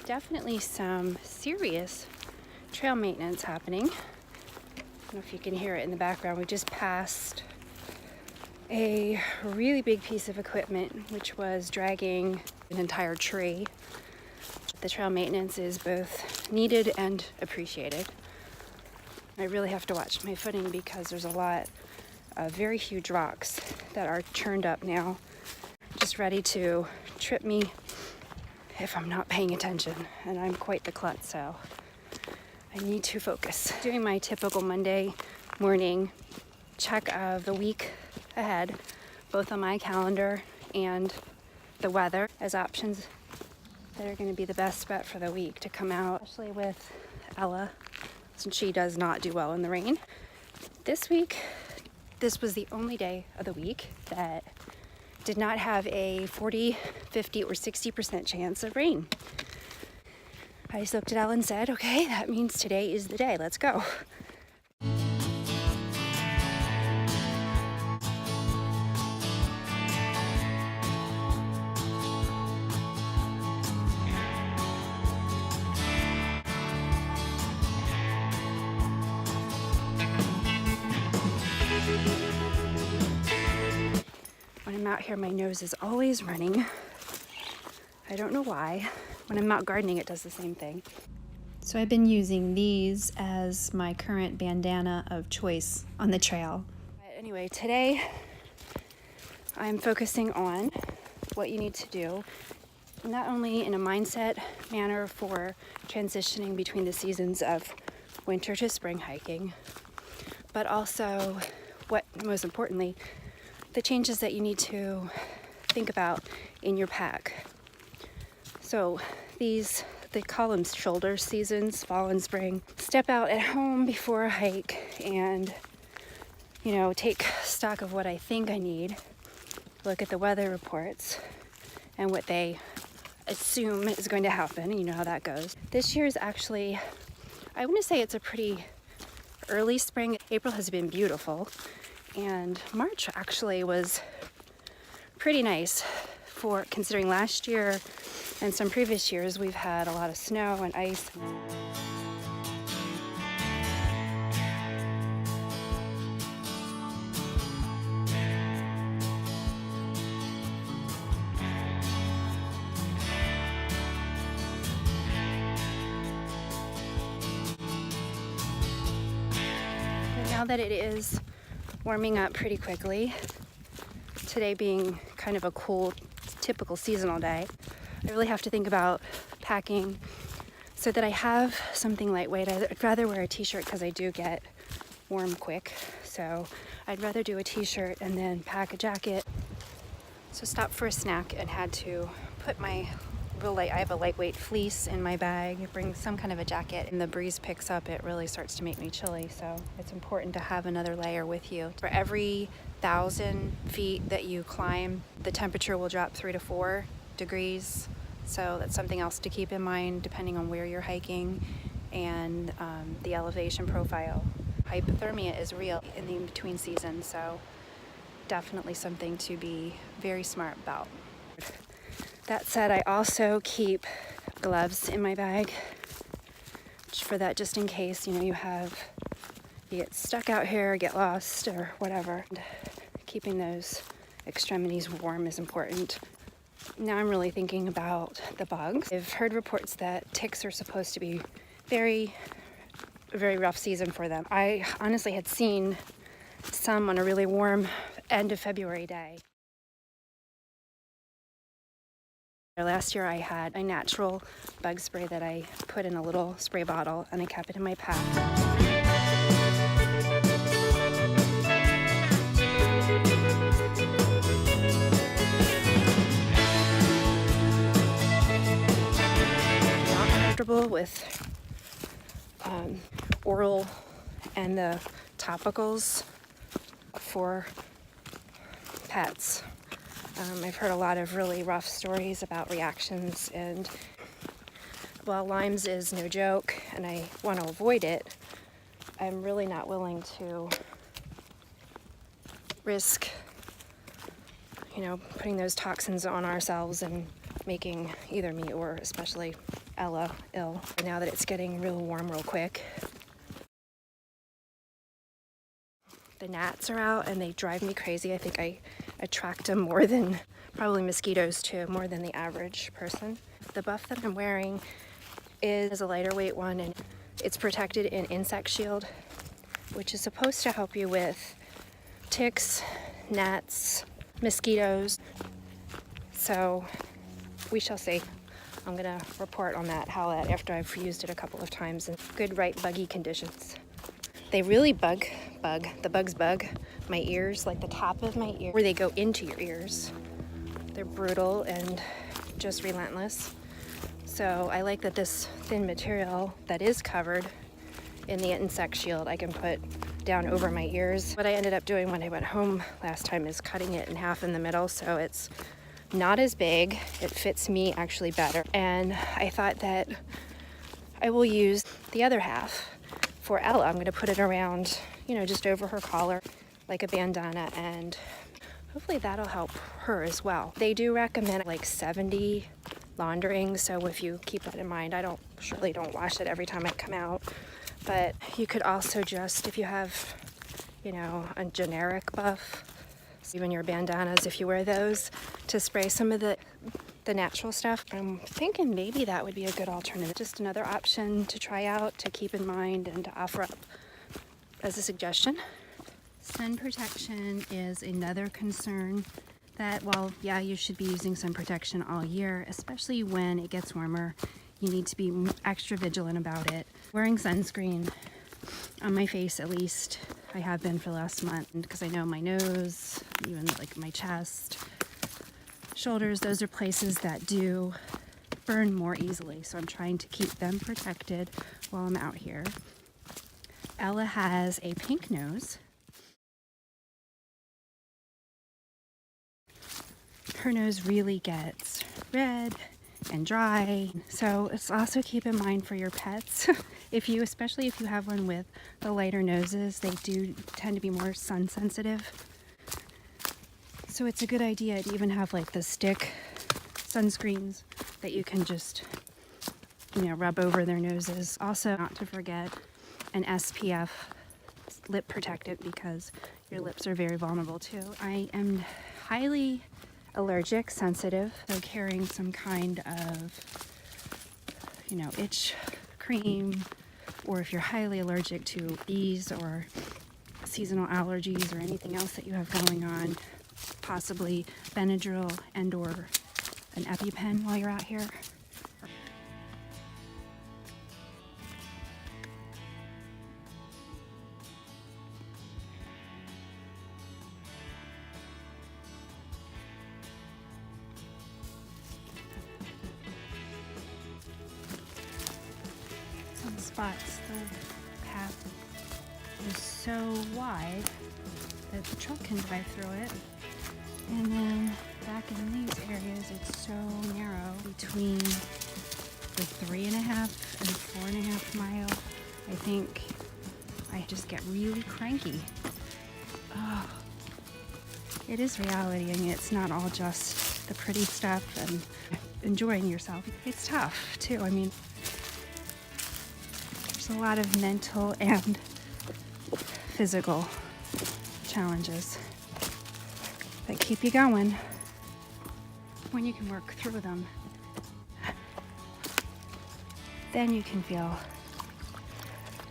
definitely some serious trail maintenance happening. I don't know if you can hear it in the background. We just passed a really big piece of equipment which was dragging an entire tree. The trail maintenance is both needed and appreciated. I really have to watch my footing because there's a lot of very huge rocks that are churned up now, just ready to trip me if I'm not paying attention, and I'm quite the klutz, so I need to focus. Doing my typical Monday morning check of the week ahead, both on my calendar and the weather as options that are going to be the best bet for the week to come out, especially with Ella, since she does not do well in the rain. This week, this was the only day of the week that did not have a 40, 50, or 60% chance of rain. I just looked at Ella and said, okay, that means today is the day, let's go. When I'm out here, my nose is always running. I don't know why. When I'm out gardening, it does the same thing. So I've been using these as my current bandana of choice on the trail. But anyway, today I'm focusing on what you need to do, not only in a mindset manner for transitioning between the seasons of winter to spring hiking, but also, what most importantly, the changes that you need to think about in your pack. So they call them shoulder seasons, fall and spring. Step out at home before a hike and, take stock of what I think I need, look at the weather reports and what they assume is going to happen. You know how that goes. This year is actually, I want to say it's a pretty early spring. April has been beautiful. And March actually was pretty nice for considering last year and some previous years we've had a lot of snow and ice. Now that it is warming up pretty quickly, today being kind of a cool, typical seasonal day, I really have to think about packing so that I have something lightweight. I'd rather wear a t-shirt because I do get warm quick, so I'd rather do a t-shirt and then pack a jacket. So stopped for a snack and had to put my I have a lightweight fleece in my bag, bring some kind of a jacket, and the breeze picks up, it really starts to make me chilly, so it's important to have another layer with you. For every 1,000 feet that you climb, the temperature will drop 3 to 4 degrees, so that's something else to keep in mind depending on where you're hiking and the elevation profile. Hypothermia is real in the in-between season, so definitely something to be very smart about. That said, I also keep gloves in my bag for that, just in case, you get stuck out here, get lost or whatever. And keeping those extremities warm is important. Now I'm really thinking about the bugs. I've heard reports that ticks are supposed to be very rough season for them. I honestly had seen some on a really warm end of February day. Last year I had a natural bug spray that I put in a little spray bottle and I kept it in my pack. Not comfortable with oral and the topicals for pets. I've heard a lot of really rough stories about reactions, and while Lyme's is no joke and I want to avoid it, I'm really not willing to risk, putting those toxins on ourselves and making either me or especially Ella ill now that it's getting real warm real quick. The gnats are out and they drive me crazy. I think I attract them more than probably mosquitoes too, more than the average person. The buff that I'm wearing is a lighter weight one, and it's protected in insect shield, which is supposed to help you with ticks, gnats, mosquitoes. So we shall see. I'm gonna report on that, how that after I've used it a couple of times in good, right, buggy conditions. They really the bugs bug my ears, like the top of my ear, where they go into your ears. They're brutal and just relentless. So I like that this thin material that is covered in the insect shield I can put down over my ears. What I ended up doing when I went home last time is cutting it in half in the middle so it's not as big. It fits me actually better. And I thought that I will use the other half for Ella. I'm gonna put it around, just over her collar like a bandana, and hopefully that'll help her as well. They do recommend like 70 launderings, so if you keep that in mind, I surely don't wash it every time I come out, but you could also just, if you have, a generic buff, even your bandanas, if you wear those, to spray some of the natural stuff. I'm thinking maybe that would be a good alternative. Just another option to try out, to keep in mind, and to offer up as a suggestion. Sun protection is another concern that, well, yeah, you should be using sun protection all year, especially when it gets warmer. You need to be extra vigilant about it. Wearing sunscreen on my face, at least I have been for the last month, because I know my nose, even like my chest, shoulders, those are places that do burn more easily. So I'm trying to keep them protected while I'm out here. Ella has a pink nose. Her nose really gets red and dry. So it's also keep in mind for your pets. Especially if you have one with the lighter noses, they do tend to be more sun sensitive. So it's a good idea to even have like the stick sunscreens that you can just, rub over their noses. Also, not to forget an SPF lip protectant, because your lips are very vulnerable too. I am highly allergic sensitive, so carrying some kind of, itch cream, or if you're highly allergic to bees or seasonal allergies or anything else that you have going on, possibly Benadryl and or an EpiPen while you're out here. Some spots, the path is so wide that the truck can drive through it. And then back in these areas, it's so narrow between the 3.5 and 4.5 mile. I think I just get really cranky. Oh, it is reality, and it's not all just the pretty stuff and enjoying yourself. It's tough too. I mean, there's a lot of mental and physical challenges that keep you going when you can work through them. Then you can feel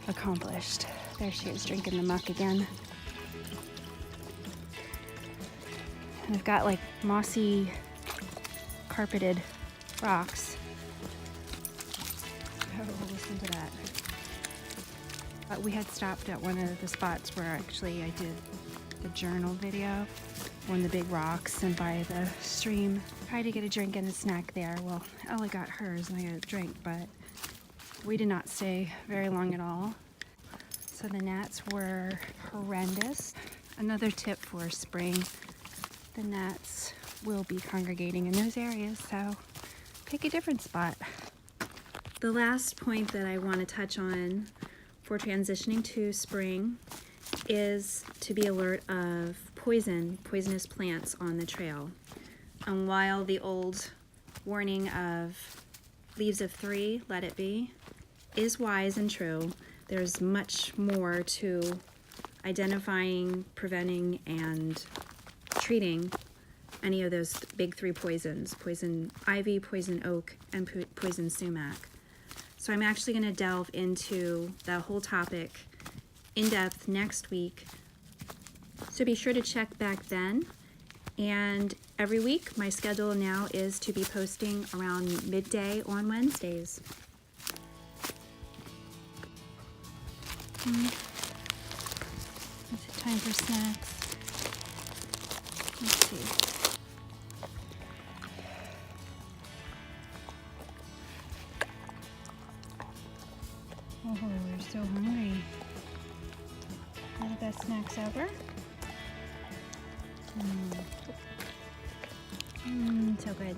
accomplished. There she is, drinking the muck again. And I've got like mossy, carpeted rocks. Oh, listen to that. We had stopped at one of the spots where actually I did the journal video, one of the big rocks and by the stream. Tried to get a drink and a snack there. Well, Ella got hers and I got a drink, but we did not stay very long at all. So the gnats were horrendous. Another tip for spring, the gnats will be congregating in those areas, so pick a different spot. The last point that I want to touch on for transitioning to spring is to be alert of poisonous plants on the trail. And while the old warning of leaves of 3, let it be, is wise and true. There's much more to identifying, preventing, and treating any of those big 3 poisons: poison ivy, poison oak, and poison sumac. So I'm actually going to delve into that whole topic in depth next week. So be sure to check back then. And every week, my schedule now is to be posting around midday on Wednesdays. Is it time for snacks? Let's see. Oh, we're so hungry. One of the best snacks ever. So good.